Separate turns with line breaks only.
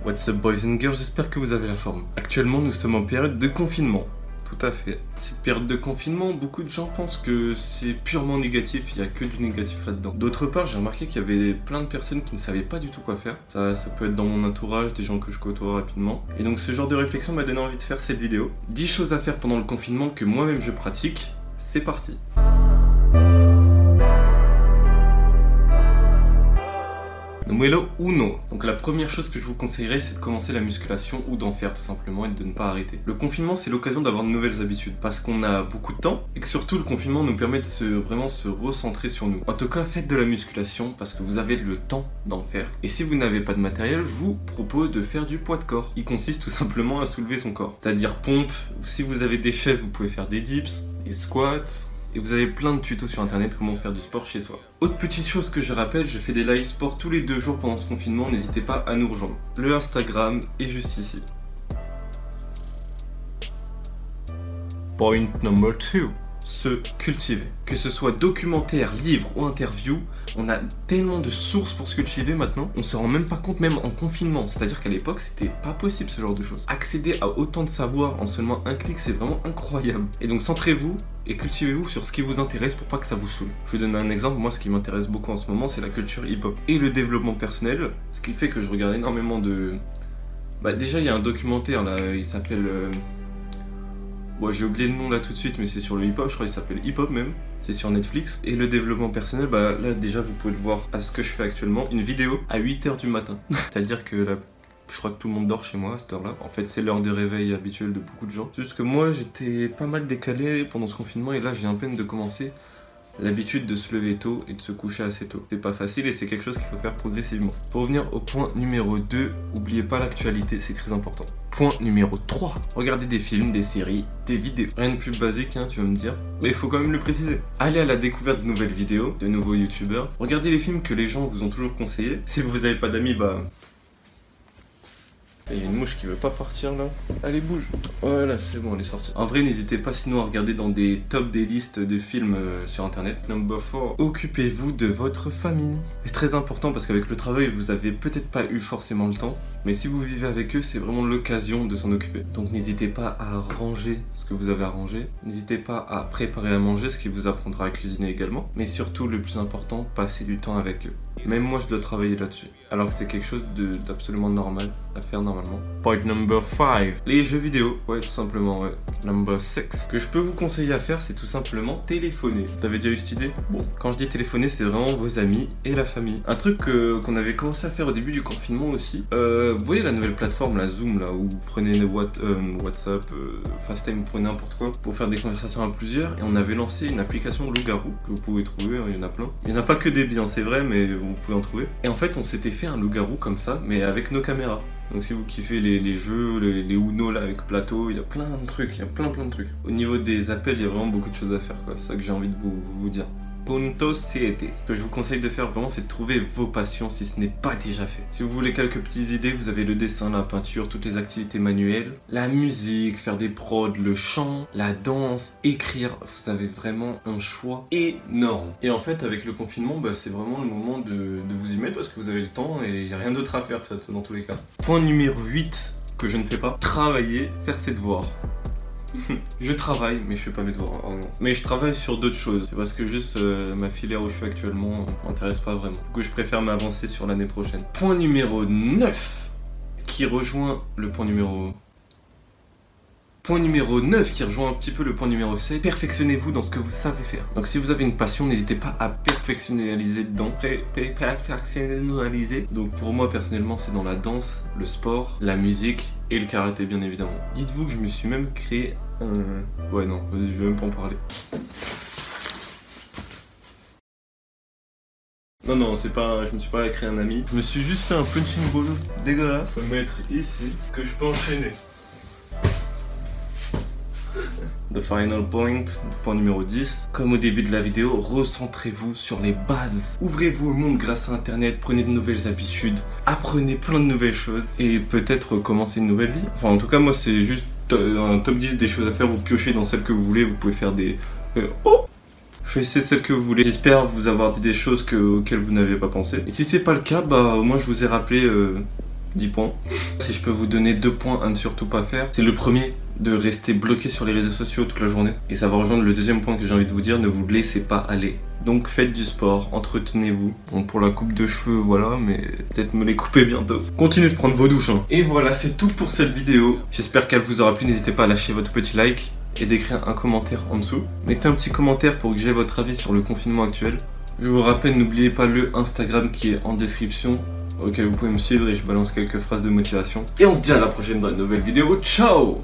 What's up boys and girls, j'espère que vous avez la forme. Actuellement nous sommes en période de confinement. Tout à fait. Cette période de confinement, beaucoup de gens pensent que c'est purement négatif, il n'y a que du négatif là-dedans. D'autre part, j'ai remarqué qu'il y avait plein de personnes qui ne savaient pas du tout quoi faire. Ça peut être dans mon entourage, des gens que je côtoie rapidement. Et donc ce genre de réflexion m'a donné envie de faire cette vidéo. 10 choses à faire pendant le confinement que moi-même je pratique. C'est parti. Numéro 1. Donc la première chose que je vous conseillerais, c'est de commencer la musculation ou d'en faire tout simplement et de ne pas arrêter. Le confinement, c'est l'occasion d'avoir de nouvelles habitudes parce qu'on a beaucoup de temps et que surtout le confinement nous permet de vraiment se recentrer sur nous. En tout cas, faites de la musculation parce que vous avez le temps d'en faire. Et si vous n'avez pas de matériel, je vous propose de faire du poids de corps. Il consiste tout simplement à soulever son corps. C'est-à-dire pompe, ou si vous avez des chaises, vous pouvez faire des dips, des squats. Et vous avez plein de tutos sur internet comment faire du sport chez soi. Autre petite chose que je rappelle, je fais des live sport tous les 2 jours pendant ce confinement, n'hésitez pas à nous rejoindre. Le Instagram est juste ici. Point number 2. Se cultiver. Que ce soit documentaire, livre ou interview, on a tellement de sources pour se cultiver maintenant, on se rend même pas compte même en confinement. C'est-à-dire qu'à l'époque, c'était pas possible ce genre de choses. Accéder à autant de savoir en seulement un clic, c'est vraiment incroyable. Et donc centrez-vous et cultivez-vous sur ce qui vous intéresse pour pas que ça vous saoule. Je vais donner un exemple, moi ce qui m'intéresse beaucoup en ce moment, c'est la culture hip-hop et le développement personnel, ce qui fait que je regarde énormément de... déjà il y a un documentaire là, il s'appelle... Bon, j'ai oublié le nom là tout de suite, mais c'est sur le hip-hop, je crois qu'il s'appelle hip-hop même, c'est sur Netflix. Et le développement personnel, là déjà vous pouvez le voir à ce que je fais actuellement, une vidéo à 8h du matin. C'est-à-dire que là, je crois que tout le monde dort chez moi à cette heure-là. En fait, c'est l'heure de réveil habituelle de beaucoup de gens. Juste que moi, j'étais pas mal décalé pendant ce confinement et là, j'ai à peine de commencer l'habitude de se lever tôt et de se coucher assez tôt. C'est pas facile et c'est quelque chose qu'il faut faire progressivement. Pour revenir au point numéro 2, n'oubliez pas l'actualité, c'est très important. Point numéro 3, regardez des films, des séries, des vidéos. Rien de plus basique, hein, tu vas me dire, mais il faut quand même le préciser. Allez à la découverte de nouvelles vidéos, de nouveaux youtubeurs. Regardez les films que les gens vous ont toujours conseillés. Si vous n'avez pas d'amis, il y a une mouche qui veut pas partir là. Allez, bouge. Voilà, c'est bon, elle est sortie. En vrai, n'hésitez pas sinon à regarder dans des tops des listes de films sur internet. Number 4. Occupez-vous de votre famille. C'est très important parce qu'avec le travail, vous avez peut-être pas eu forcément le temps. Mais si vous vivez avec eux, c'est vraiment l'occasion de s'en occuper. Donc n'hésitez pas à ranger ce que vous avez à ranger. N'hésitez pas à préparer à manger, ce qui vous apprendra à cuisiner également. Mais surtout, le plus important, passez du temps avec eux. Même moi, je dois travailler là-dessus. Alors que c'était quelque chose d'absolument normal à faire normalement. Point number 5. Les jeux vidéo. Ouais, tout simplement, ouais. Number 6. Ce que je peux vous conseiller à faire, c'est tout simplement téléphoner. T'avais déjà eu cette idée? Bon, quand je dis téléphoner, c'est vraiment vos amis et la famille. Un truc qu'on avait commencé à faire au début du confinement aussi. Vous voyez la nouvelle plateforme, la Zoom, là, où vous prenez WhatsApp, FaceTime, vous prenez n'importe quoi pour faire des conversations à plusieurs. Et on avait lancé une application loup-garou que vous pouvez trouver, hein, il y en a plein. Il n'y en a pas que des biens, c'est vrai, mais vous pouvez en trouver. Et en fait, on s'était fait un loup-garou comme ça, mais avec nos caméras. Donc si vous kiffez les jeux, les Uno là avec plateau, il y a plein de trucs, il y a plein de trucs. Au niveau des appels, il y a vraiment beaucoup de choses à faire, quoi. C'est ça que j'ai envie de vous dire. Punto 7. Ce que je vous conseille de faire vraiment, c'est de trouver vos passions si ce n'est pas déjà fait. Si vous voulez quelques petites idées, vous avez le dessin, la peinture, toutes les activités manuelles, la musique, faire des prods, le chant, la danse, écrire. Vous avez vraiment un choix énorme. Et en fait, avec le confinement, c'est vraiment le moment de vous y mettre parce que vous avez le temps et il n'y a rien d'autre à faire dans tous les cas. Point numéro 8 que je ne fais pas, travailler, faire ses devoirs. Je travaille, mais je fais pas mes devoirs. Oh non. Mais je travaille sur d'autres choses. C'est parce que juste ma filière où je suis actuellement m'intéresse pas vraiment. Du coup, je préfère m'avancer sur l'année prochaine. Point numéro 9 qui rejoint le point numéro... Point numéro 9 qui rejoint un petit peu le point numéro 7. Perfectionnez-vous dans ce que vous savez faire. Donc si vous avez une passion, n'hésitez pas à perfectionnaliser dedans. Perfectionnaliser. Donc pour moi personnellement, c'est dans la danse, le sport, la musique et le karaté bien évidemment. Dites-vous que je me suis même créé un... Ouais non, je vais même pas en parler. Non, c'est pas... Je me suis pas créé un ami. Je me suis juste fait un punching ball dégueulasse. Je vais mettre ici, que je peux enchaîner. The final point, point numéro 10. Comme au début de la vidéo, recentrez-vous sur les bases. Ouvrez-vous au monde grâce à internet, prenez de nouvelles habitudes, apprenez plein de nouvelles choses et peut-être commencer une nouvelle vie. Enfin en tout cas moi c'est juste un top 10 des choses à faire, vous piochez dans celles que vous voulez, vous pouvez faire des... Choisissez celle que vous voulez. J'espère vous avoir dit des choses auxquelles vous n'avez pas pensé. Et si c'est pas le cas, au moins je vous ai rappelé 10 points. Si je peux vous donner 2 points à ne surtout pas faire, c'est le premier, de rester bloqué sur les réseaux sociaux toute la journée. Et ça va rejoindre le deuxième point que j'ai envie de vous dire, ne vous laissez pas aller. Donc faites du sport, entretenez-vous. Bon, pour la coupe de cheveux, voilà, mais peut-être me les couper bientôt. Continuez de prendre vos douches, hein. Et voilà, c'est tout pour cette vidéo. J'espère qu'elle vous aura plu, n'hésitez pas à lâcher votre petit like et d'écrire un commentaire en dessous. Mettez un petit commentaire pour que j'ai votre avis sur le confinement actuel. Je vous rappelle, n'oubliez pas le Instagram qui est en description, auquel vous pouvez me suivre et je balance quelques phrases de motivation. Et on se dit à la prochaine dans une nouvelle vidéo. Ciao!